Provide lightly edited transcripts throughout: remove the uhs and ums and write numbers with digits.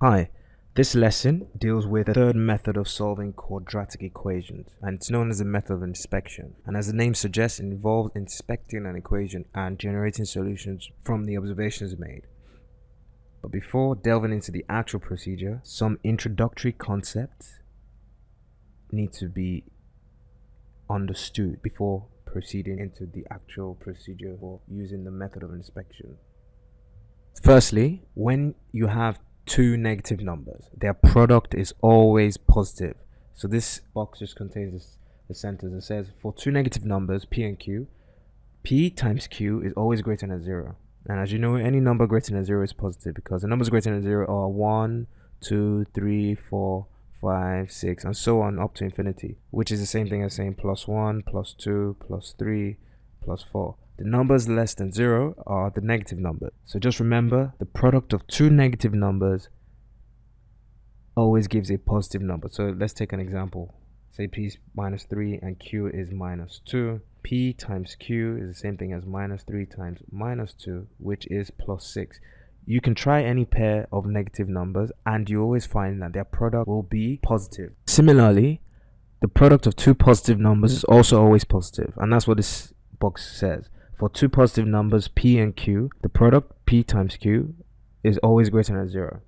Hi, this lesson deals with a third method of solving quadratic equations, and it's known as the method of inspection. And as the name suggests, it involves inspecting an equation and generating solutions from the observations made. But before delving into the actual procedure, some introductory concepts need to be understood before proceeding into the actual procedure for using the method of inspection. Firstly, when you have two negative numbers, their product is always positive. So this box just contains the sentence that says for two negative numbers p and q, p times q is always greater than 0. And as you know, any number greater than 0 is positive because the numbers greater than 0 are 1, 2, 3, 4, 5, 6, and so on up to infinity, which is the same thing as saying plus 1, plus 2, plus 3, plus 4. The numbers less than 0 are the negative numbers. So just remember, the product of two negative numbers always gives a positive number. So let's take an example. Say p is minus 3 and q is minus 2. P times q is the same thing as minus 3 times minus 2, which is plus 6. You can try any pair of negative numbers and you always find that their product will be positive. Similarly, the product of two positive numbers is also always positive, and that's what this box says. For two positive numbers p and q, the product p times q is always greater than 0.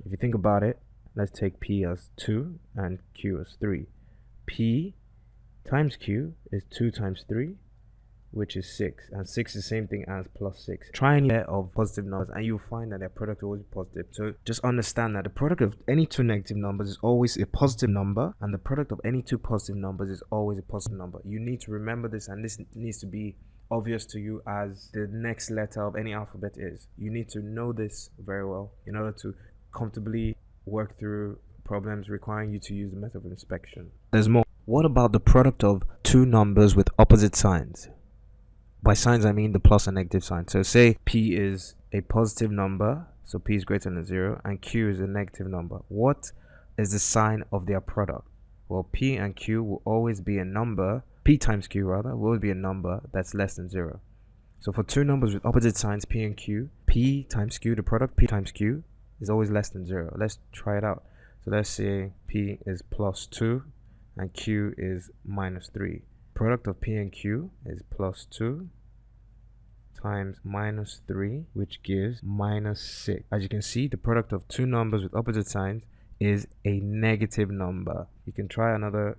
If you think about it, let's take p as 2 and q as 3. P times q is 2 times 3, which is 6, and 6 is the same thing as plus 6. Try any pair of positive numbers and you'll find that their product will always be positive. So just understand that the product of any two negative numbers is always a positive number, and the product of any two positive numbers is always a positive number. You need to remember this, and this needs to be obvious to you as the next letter of any alphabet is. You need to know this very well in order to comfortably work through problems requiring you to use the method of inspection. There's more. What about the product of two numbers with opposite signs? By signs I mean the plus and negative sign. So say p is a positive number, so p is greater than 0, and q is a negative number. What is the sign of their product? Well, p and q will always be a number, p times q rather, will always be a number that's less than 0. So for two numbers with opposite signs, p and q, p times q, the product p times q is always less than 0. Let's try it out. So let's say p is plus 2 and q is minus 3. Product of p and q is plus 2 times minus 3, which gives minus 6. As you can see, the product of two numbers with opposite signs is a negative number. You can try another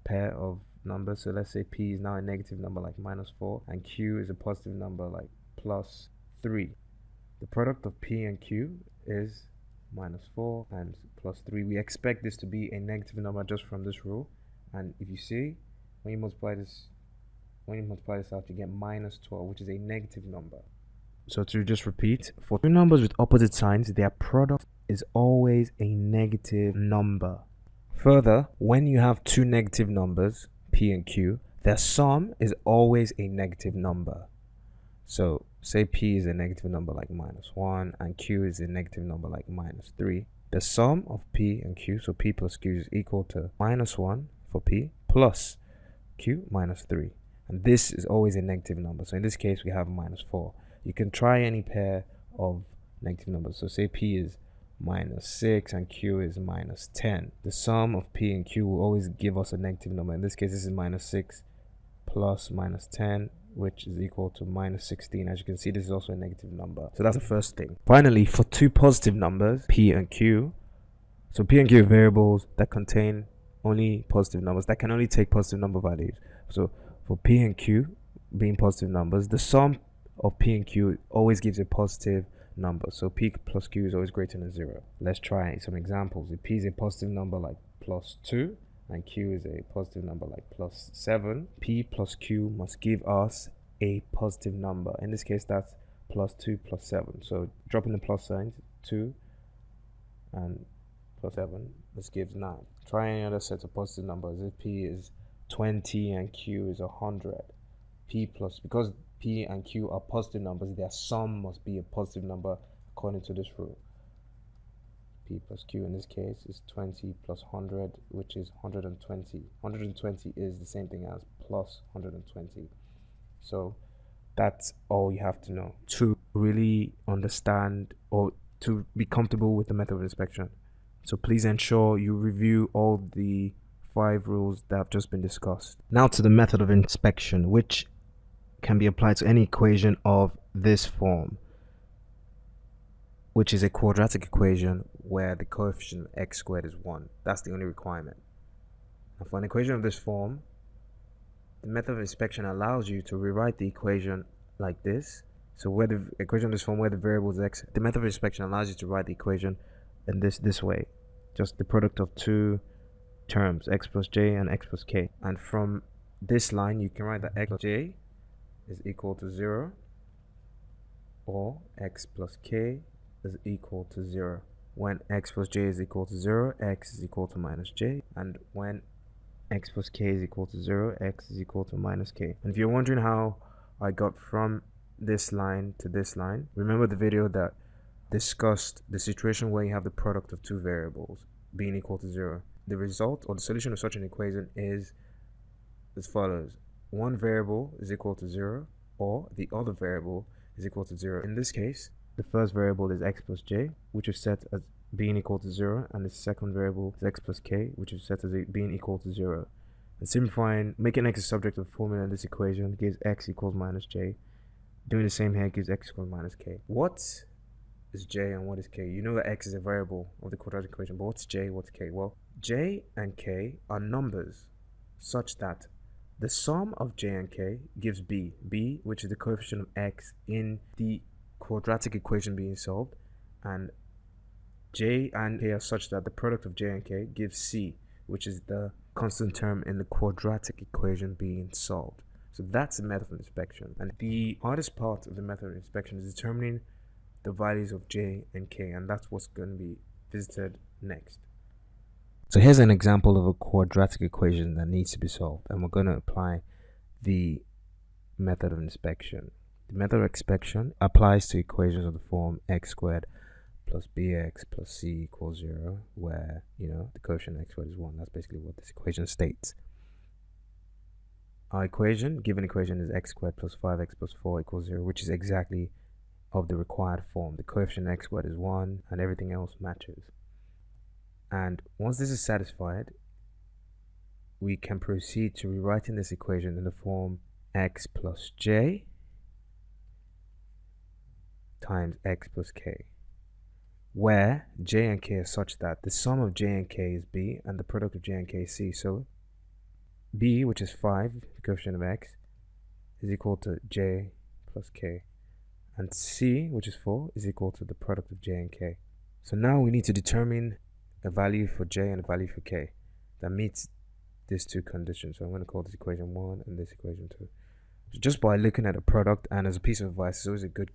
pair of numbers. So let's say p is now a negative number like minus 4 and q is a positive number like plus 3. The product of p and q is minus 4 times plus 3. We expect this to be a negative number just from this rule, and if you see, when you multiply this out, you get minus 12, which is a negative number. So to just repeat, for two numbers with opposite signs, their product is always a negative number. Further, when you have two negative numbers, p and q, their sum is always a negative number. So say p is a negative number like minus 1 and q is a negative number like minus 3. The sum of p and q, so p plus q, is equal to minus 1 for p plus q minus 3. And this is always a negative number. So in this case, we have minus 4. You can try any pair of negative numbers. So say p is minus 6 and q is minus 10. The sum of p and q will always give us a negative number. In this case, this is minus 6 plus minus 10, which is equal to minus 16. As you can see, this is also a negative number. So that's the first thing. Finally, for two positive numbers, p and q, so p and q are variables that contain only positive numbers, that can only take positive number values. So for p and q being positive numbers, the sum of p and q always gives a positive number. So p plus q is always greater than 0. Let's try some examples. If p is a positive number like plus 2 and q is a positive number like plus 7, p plus q must give us a positive number. In this case, that's plus 2 plus 7. So dropping the plus signs, 2 and plus 7, this gives 9. Try any other set of positive numbers. If p is 20 and q is 100, because p and q are positive numbers, their sum must be a positive number according to this rule. P plus q in this case is 20 plus 100, which is 120. 120 is the same thing as plus 120. So that's all you have to know to really understand or to be comfortable with the method of inspection. So please ensure you review all the 5 rules that have just been discussed. Now to the method of inspection, which can be applied to any equation of this form, which is a quadratic equation where the coefficient of x squared is 1. That's the only requirement. And for an equation of this form, the method of inspection allows you to rewrite the equation like this. So where the equation of this form, where the variable is x, the method of inspection allows you to write the equation in this way. Just the product of 2 terms, x plus j and x plus k. And from this line, you can write that x plus j is equal to 0, or x plus k is equal to 0. When x plus j is equal to 0, x is equal to minus j. And when x plus k is equal to 0, x is equal to minus k. And if you're wondering how I got from this line to this line, remember the video that discussed the situation where you have the product of 2 variables being equal to 0. The result or the solution of such an equation is as follows. One variable is equal to 0, or the other variable is equal to 0. In this case, the first variable is x plus j, which is set as being equal to 0, and the second variable is x plus k, which is set as being equal to 0. And simplifying, making x a subject of the formula in this equation gives x equals minus j. Doing the same here gives x equals minus k. What is j and what is k? You know that x is a variable of the quadratic equation, but what's j, what's k? Well, j and k are numbers such that the sum of j and k gives b, which is the coefficient of x in the quadratic equation being solved, and j and k are such that the product of j and k gives c, which is the constant term in the quadratic equation being solved. So that's the method of inspection. And the hardest part of the method of inspection is determining the values of j and k, and that's what's going to be visited next. So here's an example of a quadratic equation that needs to be solved, and we're going to apply the method of inspection. The method of inspection applies to equations of the form x squared plus bx plus c equals 0, where, the coefficient of x squared is 1. That's basically what this equation states. Our given equation is x squared plus 5x plus 4 equals 0, which is exactly of the required form. The coefficient of x squared is 1, and everything else matches. And once this is satisfied, we can proceed to rewriting this equation in the form x plus j times x plus k, where j and k are such that the sum of j and k is b and the product of j and k is c. So b, which is 5, the coefficient of x, is equal to j plus k, and c, which is 4, is equal to the product of j and k. So now we need to determine a value for j and a value for k that meets these 2 conditions. So I'm going to call this equation 1 and this equation 2. So just by looking at a product, and as a piece of advice, it's always a good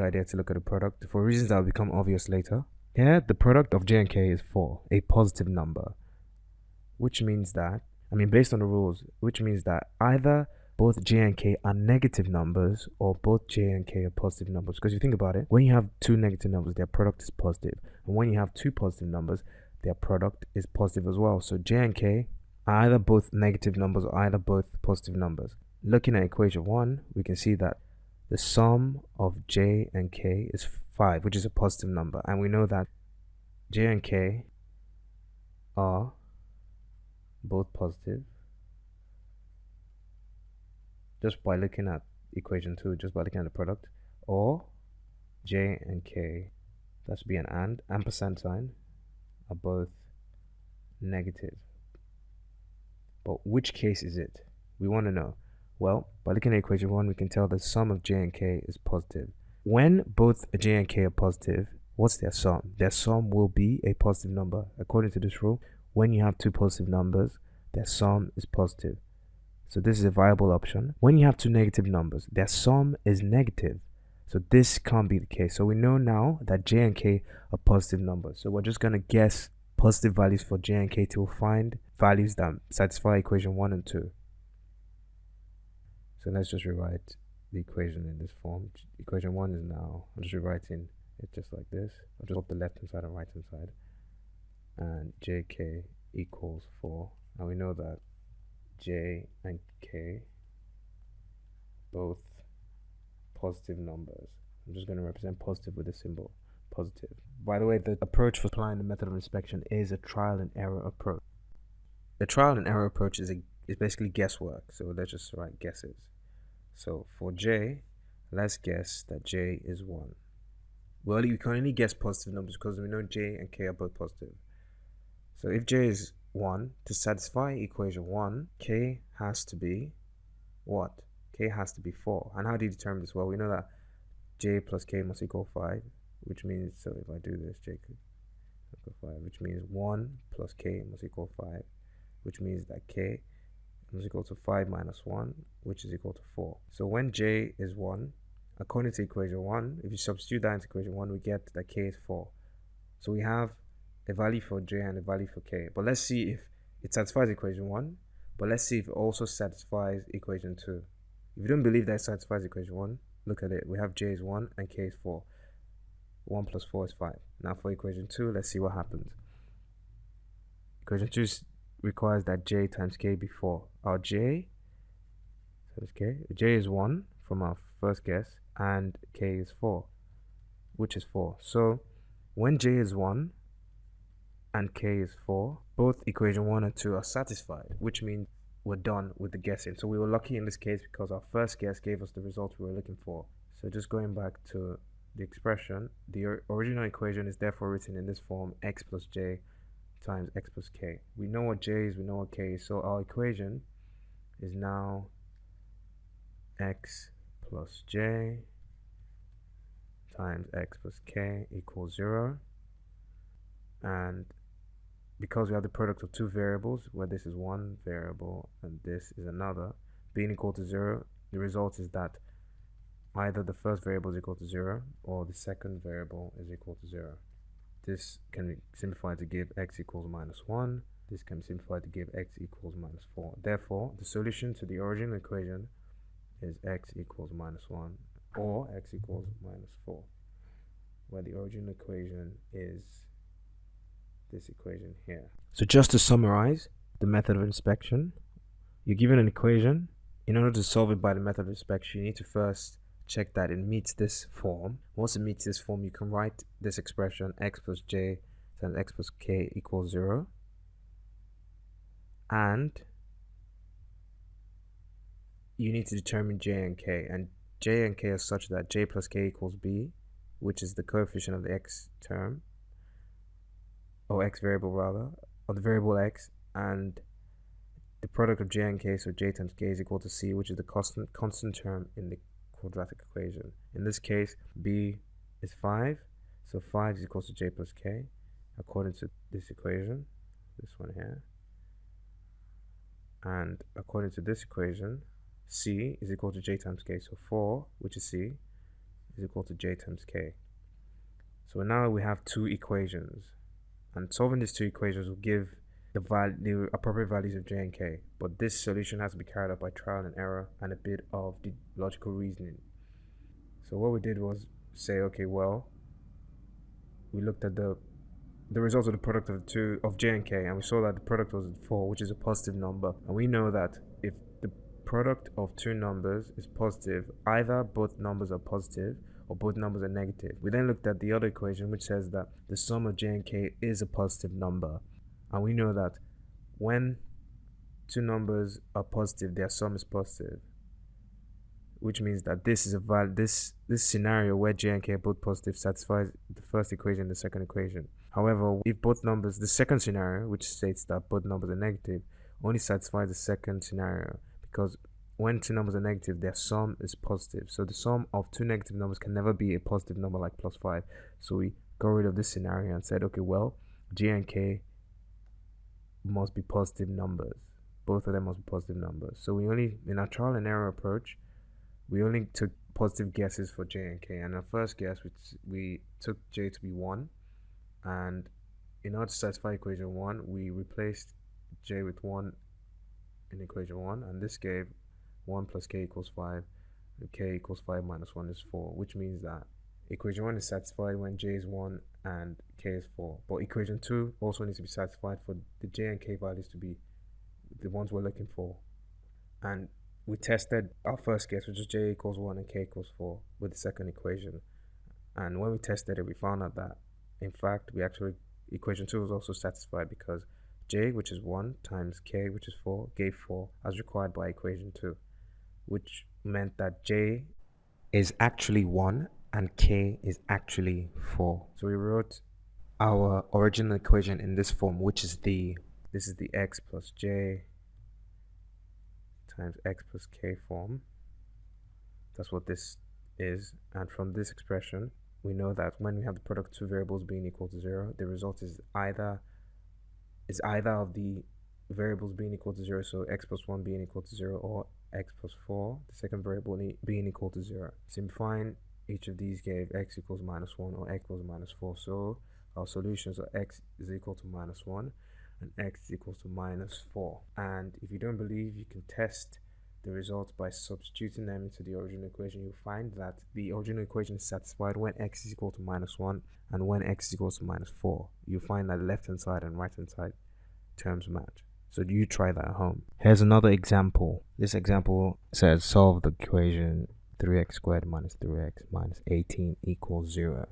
idea to look at a product for reasons that will become obvious later. Here, the product of j and k is 4, a positive number, which means that, based on the rules, which means that either both j and k are negative numbers or both j and k are positive numbers. Because if you think about it, when you have 2 negative numbers, their product is positive. And when you have 2 positive numbers, their product is positive as well. So j and k are either both negative numbers or either both positive numbers. Looking at equation 1, we can see that the sum of j and k is 5, which is a positive number. And we know that j and k are both positive just by looking at equation 2, just by looking at the product, or j and k, that should be an ampersand sign, are both negative. But which case is it? We want to know. Well, by looking at equation 1, we can tell the sum of j and k is positive. When both j and k are positive, what's their sum? Their sum will be a positive number. According to this rule, when you have 2 positive numbers, their sum is positive. So this is a viable option. When you have 2 negative numbers, their sum is negative. So this can't be the case. So we know now that j and k are positive numbers. So we're just going to guess positive values for j and k to find values that satisfy equation 1 and 2. So let's just rewrite the equation in this form. Equation 1 is now, I'm just rewriting it just like this. I'll just swap the left hand side and right hand side. And jk equals 4. And we know that j and k both positive numbers. I'm just going to represent positive with a symbol positive. By the way, the approach for applying the method of inspection is a trial and error approach. The trial and error approach is basically guesswork. So let's just write guesses. So for J, let's guess that J is 1. Well, we can only guess positive numbers because we know J and K are both positive. So if J is 1, to satisfy equation 1, K has to be what? K has to be 4. And how do you determine this? Well, we know that J plus K must equal 5, which means, so if I do this, J could equal 5, which means 1 plus K must equal 5, which means that K is equal to 5 minus 1, which is equal to 4. So when J is 1, according to equation 1, if you substitute that into equation 1, we get that K is 4. So we have a value for J and a value for K. But let's see if it satisfies equation 1, but let's see if it also satisfies equation 2. If you don't believe that it satisfies equation 1, look at it. We have J is 1 and K is 4. 1 plus 4 is 5. Now for equation 2, let's see what happens. Equation 2 requires that J times K be 4. Our J times K, J is 1 from our first guess, and K is 4, which is 4. So when J is 1 and K is 4, both equation 1 and 2 are satisfied, which means we're done with the guessing. So we were lucky in this case because our first guess gave us the result we were looking for. So just going back to the expression, the original equation is therefore written in this form: x plus J times x plus K. We know what J is, we know what K is, so our equation is now x plus J times x plus K equals 0. And because we have the product of two variables, where this is one variable and this is another, being equal to 0, the result is that either the first variable is equal to 0 or the second variable is equal to 0. This can be simplified to give x equals minus 1. This can be simplified to give x equals minus 4. Therefore, the solution to the original equation is x equals minus 1 or x equals minus 4, where the original equation is this equation here. So just to summarize the method of inspection, you're given an equation. In order to solve it by the method of inspection, you need to first check that it meets this form. Once it meets this form, you can write this expression: x plus J times x plus K equals 0. And you need to determine J and K. And J and K are such that J plus K equals B, which is the coefficient of the x term, or x variable rather, of the variable x, and the product of J and K, so J times K is equal to C, which is the constant term in the quadratic equation. In this case, B is 5, so 5 is equal to J plus K, according to this equation, this one here. And according to this equation, C is equal to J times K, so 4, which is C, is equal to J times K. So now we have two equations, and solving these two equations will give the appropriate values of J and K, but this solution has to be carried out by trial and error and a bit of the logical reasoning. So what we did was say, okay, well, we looked at the results of the product of the two of J and K, and we saw that the product was 4, which is a positive number, and we know that if the product of two numbers is positive, either both numbers are positive or both numbers are negative. We then looked at the other equation, which says that the sum of J and K is a positive number, and we know that when two numbers are positive, their sum is positive, which means that this is this scenario where J and K are both positive satisfies the first equation and the second equation. However, if both numbers, the second scenario, which states that both numbers are negative, only satisfies the second scenario, because when two numbers are negative, their sum is positive. So the sum of two negative numbers can never be a positive number like plus 5. So we got rid of this scenario and said, okay, well, J and K must be positive numbers. Both of them must be positive numbers. So we only, in our trial and error approach, we only took positive guesses for J and K. And our first guess, we took J to be 1. And in order to satisfy equation 1, we replaced J with 1 in equation 1. And this gave 1 plus K equals 5. And K equals 5 minus 1 is 4. Which means that equation 1 is satisfied when J is 1 and K is 4. But equation 2 also needs to be satisfied for the J and K values to be the ones we're looking for. And we tested our first guess, which is J equals 1 and K equals 4, with the second equation. And when we tested it, we found out that, in fact, equation 2 was also satisfied because j, which is 1, times k, which is 4, gave 4 as required by equation 2, which meant that j is actually 1 and k is actually 4. So we wrote our original equation in this form, which is this is the x plus j times x plus k form. That's what this is. And from this expression, we know that when we have the product of two variables being equal to 0, the result is either of the variables being equal to 0, so x plus 1 being equal to 0, or x plus 4, the second variable, being equal to 0. Simplifying, each of these gave x equals minus 1 or x equals minus 4. So our solutions are x is equal to minus 1 and x is equal to minus 4. And if you don't believe, you can test the results by substituting them into the original equation. You'll find that the original equation is satisfied when x is equal to minus 1 and when x is equal to minus 4. You'll find that left hand side and right hand side terms match. So you try that at home. Here's another example. This example says solve the equation 3x squared minus 3x minus 18 equals 0.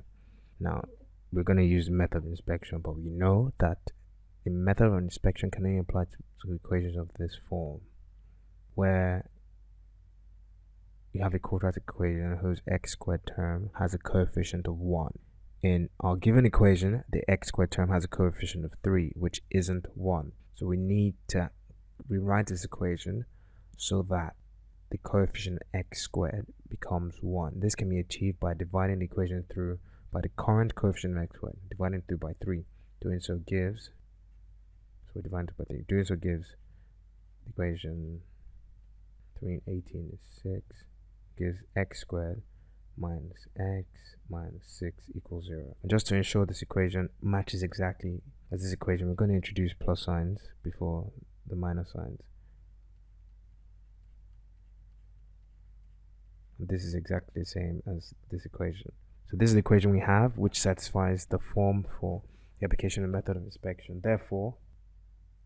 Now we're going to use the method of inspection, but we know that the method of inspection can only apply to equations of this form, where you have a quadratic equation whose x squared term has a coefficient of 1. In our given equation, the x squared term has a coefficient of 3, which isn't 1. So we need to rewrite this equation so that the coefficient x squared becomes 1. This can be achieved by dividing the equation through by the current coefficient of x squared, dividing through by 3. Doing so gives, so we divide by 3. Doing so gives the equation 3 and 18 is 6, gives x squared minus x minus 6 equals 0. And just to ensure this equation matches exactly as this equation, we're going to introduce plus signs before the minus signs. And this is exactly the same as this equation. So this is the equation we have, which satisfies the form for the application and method of inspection. Therefore,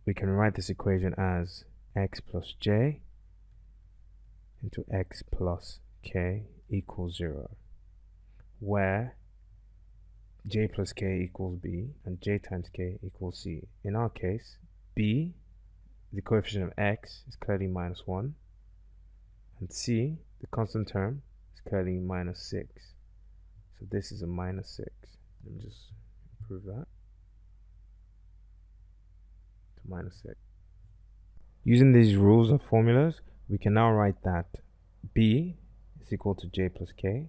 we can write this equation as x plus j into x plus k equals 0, where j plus k equals b and j times k equals c. In our case, b, the coefficient of x, is clearly minus 1, and c, the constant term, is clearly minus 6. So this is a minus 6. Let me just improve that to minus 6. Using these rules and formulas, we can now write that b is equal to j plus k.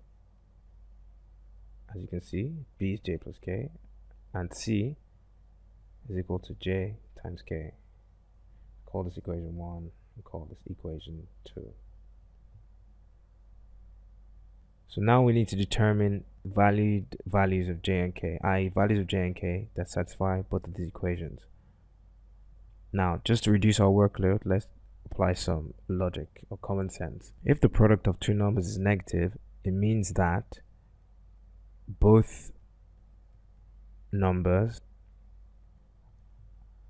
As you can see, b is j plus k, and c is equal to j times k. Call this equation 1 and call this equation 2. So now we need to determine values of j and k, i.e. values of j and k that satisfy both of these equations. Now, just to reduce our workload, let's apply some logic or common sense. If the product of two numbers is negative, it means that both numbers,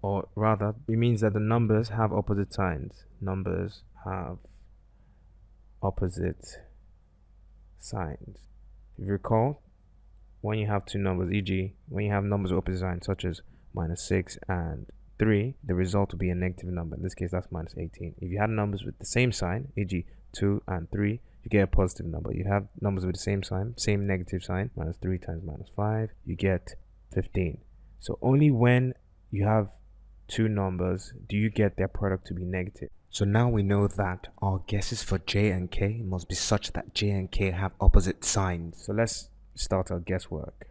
or rather, it means that the numbers have opposite signs. Numbers have opposite signs. If you recall, when you have two numbers, e.g., when you have numbers with opposite signs such as minus 6 and 3, the result will be a negative number. In this case, that's minus 18. If you have numbers with the same sign, e.g., 2 and 3, you get a positive number. You have numbers with the same sign, same negative sign, minus 3 times minus 5, you get 15. So only when you have two numbers do you get their product to be negative. So now we know that our guesses for j and k must be such that j and k have opposite signs. So let's start our guesswork.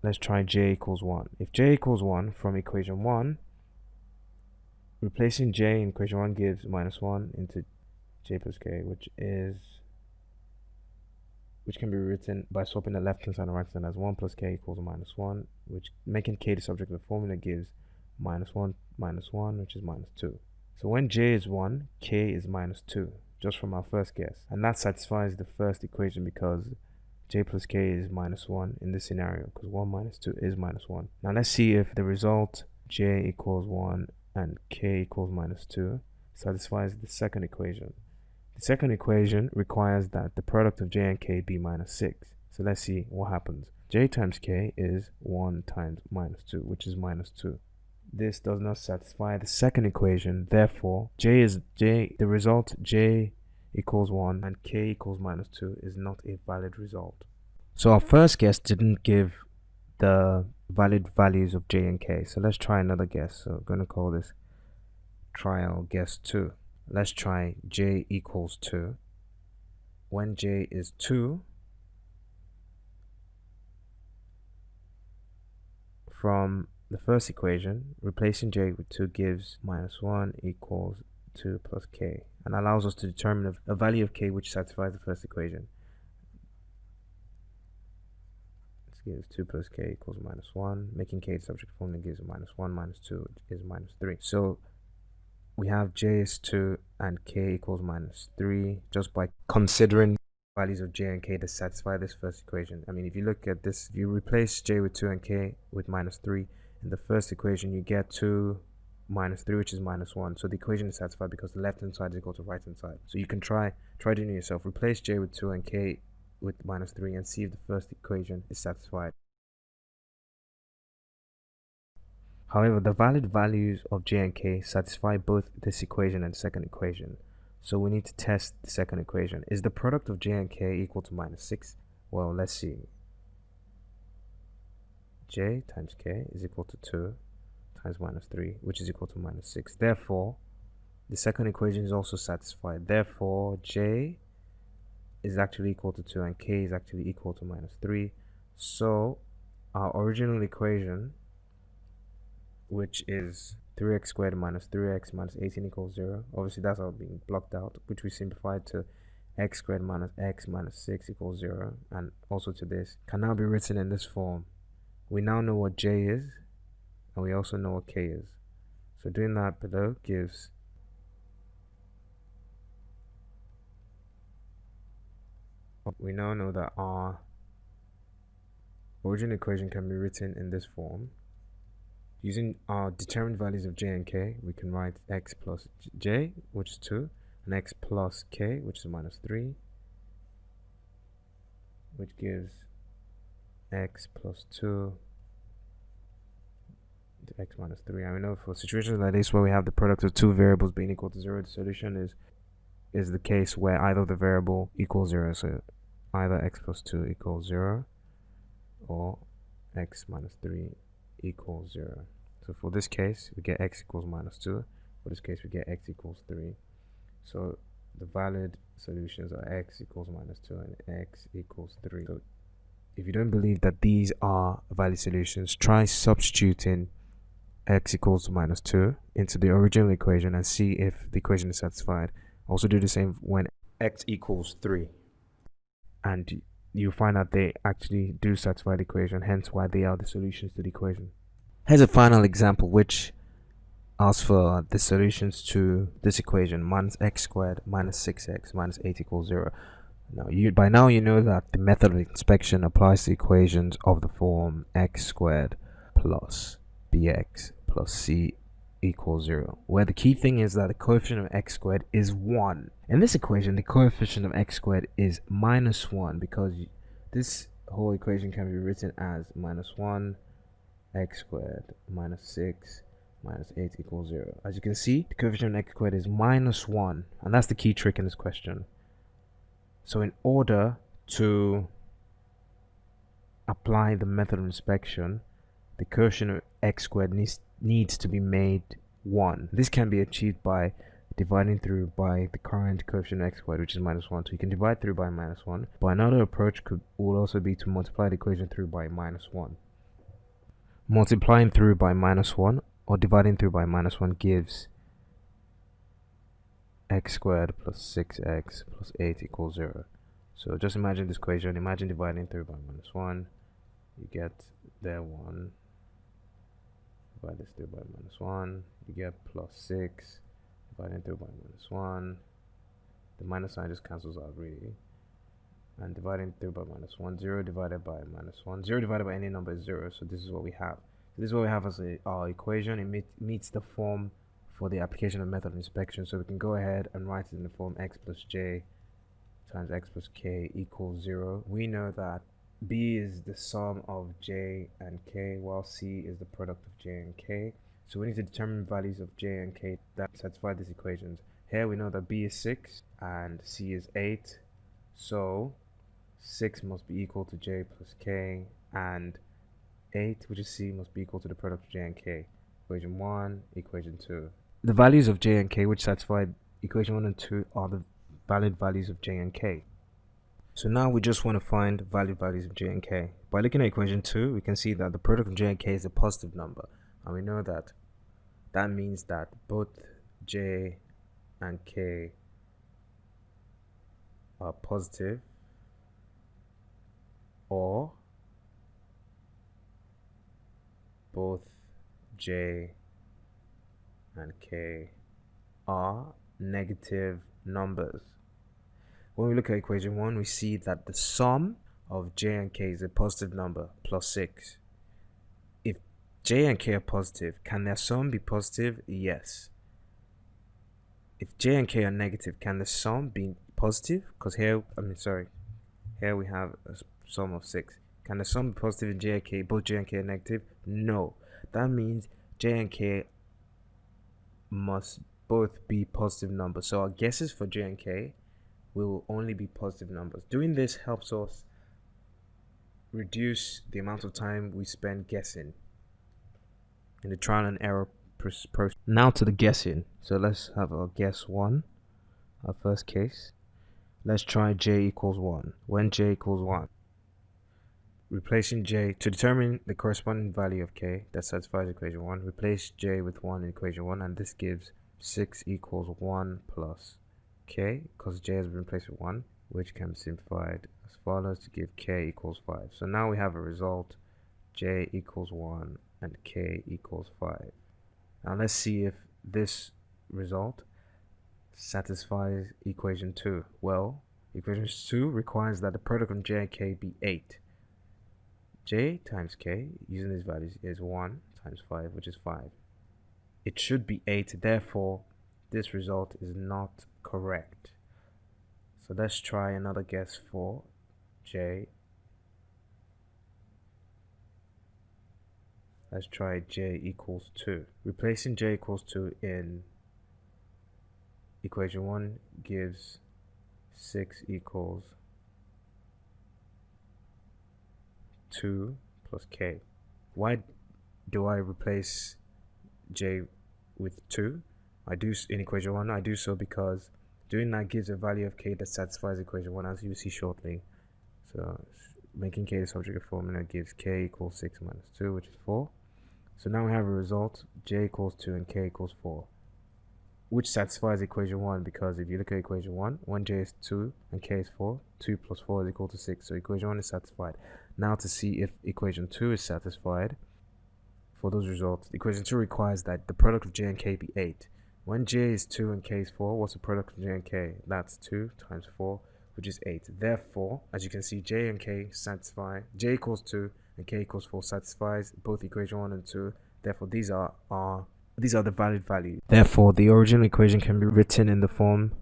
Let's try j equals 1. If j equals 1 from equation 1, replacing j in equation 1 gives minus 1 into j plus k, which can be written by swapping the left hand side and right hand as 1 plus k equals minus 1, which making k the subject of the formula gives minus 1, which is minus 2. So when j is 1, k is minus 2, just from our first guess. And that satisfies the first equation because j plus k is minus 1 in this scenario, because 1 minus 2 is minus 1. Now let's see if the result j equals 1 and k equals minus 2 satisfies the second equation. The second equation requires that the product of j and k be minus 6. So let's see what happens. J times k is 1 times minus 2, which is minus 2. This does not satisfy the second equation. Therefore, the result j equals 1 and k equals minus 2 is not a valid result. So our first guess didn't give the valid values of j and k. So let's try another guess. So I'm going to call this trial guess 2. Let's try j equals 2. When j is 2, from the first equation, replacing j with 2 gives minus 1 equals 2 plus k, and allows us to determine a value of k which satisfies the first equation. This gives 2 plus k equals minus 1, making k the subject formula gives minus 1 minus 2 is minus 3. So we have j is 2 and k equals minus 3 just by considering values of j and k that satisfy this first equation. I mean, if you look at this, if you replace j with 2 and k with minus 3 in the first equation, you get 2 minus 3, which is minus 1. So the equation is satisfied because the left hand side is equal to right hand side. So you can try doing it yourself. Replace j with 2 and k with minus 3 and see if the first equation is satisfied. However, the valid values of j and k satisfy both this equation and the second equation. So we need to test the second equation. Is the product of j and k equal to minus 6? Well, let's see. J times k is equal to 2 times minus 3, which is equal to minus 6. Therefore, the second equation is also satisfied. Therefore, j is actually equal to 2 and k is actually equal to minus 3. So our original equation, which is 3x squared minus 3x minus 18 equals 0. Obviously, that's all being blocked out, which we simplified to x squared minus x minus 6 equals 0, and also to this, can now be written in this form. We now know what j is, and we also know what k is. So doing that below gives we now know that our original equation can be written in this form. Using our determined values of j and k, we can write x plus j, which is 2, and x plus k, which is minus 3, which gives x plus 2 to x minus 3. And we know for situations like this where we have the product of two variables being equal to 0, the solution is the case where either of the variable equals 0. So either x plus 2 equals 0 or x minus 3 equals 0. So for this case, we get x equals minus 2. For this case, we get x equals 3. So the valid solutions are x equals minus 2 and x equals 3. So if you don't believe that these are valid solutions, try substituting x equals minus 2 into the original equation and see if the equation is satisfied. Also do the same when x equals 3. And you find that they actually do satisfy the equation, hence why they are the solutions to the equation. Here's a final example which asks for the solutions to this equation: minus x squared minus 6x minus 8 equals 0. Now, by now you know that the method of inspection applies to equations of the form x squared plus bx plus c equals 0, where the key thing is that the coefficient of x squared is 1. In this equation, the coefficient of x squared is minus 1 because this whole equation can be written as minus 1 x squared minus 6 minus 8 equals 0. As you can see, the coefficient of x squared is minus 1, and that's the key trick in this question. So in order to apply the method of inspection, the coefficient of x squared needs to be made 1. This can be achieved by dividing through by the current coefficient of x squared, which is minus 1. So you can divide through by minus 1. But another approach would also be to multiply the equation through by minus 1. Multiplying through by minus 1 or dividing through by minus 1 gives x squared plus 6x plus 8 equals 0. So just imagine this equation. Imagine dividing through by minus 1. You get there 1. Divide this through by minus 1. You get plus 6. Dividing through by minus 1. The minus sign just cancels out really. And dividing through by minus 1. 0 divided by minus 1. 0 divided by any number is 0. So this is what we have. So this is what we have as our equation. It meets the form for the application of method of inspection. So we can go ahead and write it in the form x plus j times x plus k equals 0. We know that b is the sum of j and k, while c is the product of j and k. So we need to determine values of j and k that satisfy these equations. Here we know that b is 6 and c is 8. So 6 must be equal to j plus k, and 8, which is c, must be equal to the product of j and k. Equation 1, equation 2. The values of j and k which satisfy equation 1 and 2 are the valid values of j and k. So now we just want to find valid values of j and k. By looking at equation 2, we can see that the product of j and k is a positive number, and we know that that means that both j and k are positive, or both j and k are negative numbers. When we look at equation 1, we see that the sum of j and k is a positive number, plus 6. If j and k are positive, can their sum be positive? Yes. If j and k are negative, can the sum be positive? Because here we have a sum of 6. Can the sum be positive in j and k, both j and k are negative? No. That means j and k must both be positive numbers. So our guesses for j and k will only be positive numbers. Doing this helps us reduce the amount of time we spend guessing in the trial and error process. Now to the guessing. So let's have our guess 1, our first case. Let's try j equals 1. When j equals 1, replacing j to determine the corresponding value of k that satisfies equation 1, replace j with 1 in equation 1, and this gives 6 equals 1 plus k, because j has been replaced with 1, which can be simplified as follows to give k equals 5. So now we have a result, j equals 1 and k equals 5. Now let's see if this result satisfies equation 2. Well, equation 2 requires that the product of j and k be 8. J times k, using these values, is 1 times 5, which is 5. It should be 8, therefore this result is not correct. So let's try another guess for j. Let's try j equals 2. Replacing j equals 2 in equation 1 gives 6 equals 2 plus k. Why do I replace j with 2? I do in equation 1. I do so because doing that gives a value of k that satisfies equation 1, as you will see shortly. So making k the subject of formula gives k equals 6 minus 2, which is 4. So now we have a result, j equals 2 and k equals 4, which satisfies equation 1, because if you look at equation 1, when j is 2 and k is 4, 2 plus 4 is equal to 6. So equation 1 is satisfied. Now to see if equation 2 is satisfied, for those results, equation 2 requires that the product of j and k be 8. When j is 2 and k is 4, what's the product of j and k? That's 2 times 4, which is 8. Therefore, as you can see, j and k satisfy, j equals 2 and k equals 4 satisfies both equation 1 and 2. Therefore, these are the valid values. Therefore, the original equation can be written in the form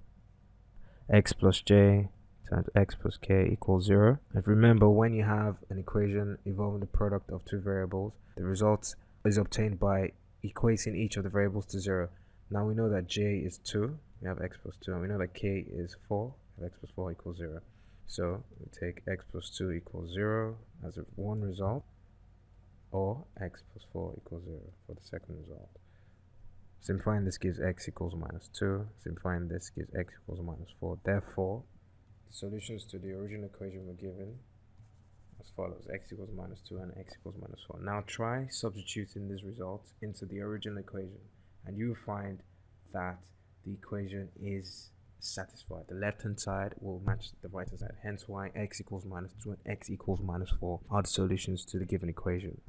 x plus j times x plus k equals 0. And remember, when you have an equation involving the product of two variables, the result is obtained by equating each of the variables to 0. Now we know that j is 2, we have x plus 2, and we know that k is 4, and x plus 4 equals 0. So we take x plus 2 equals 0 as one result, or x plus 4 equals 0 for the second result. Simplifying this gives x equals minus 2. Simplifying this gives x equals minus 4. Therefore, the solutions to the original equation were given as follows: x equals minus 2 and x equals minus 4. Now try substituting these results into the original equation, and you will find that the equation is satisfied. The left hand side will match the right hand side, hence why x equals minus 2 and x equals minus 4 are the solutions to the given equation.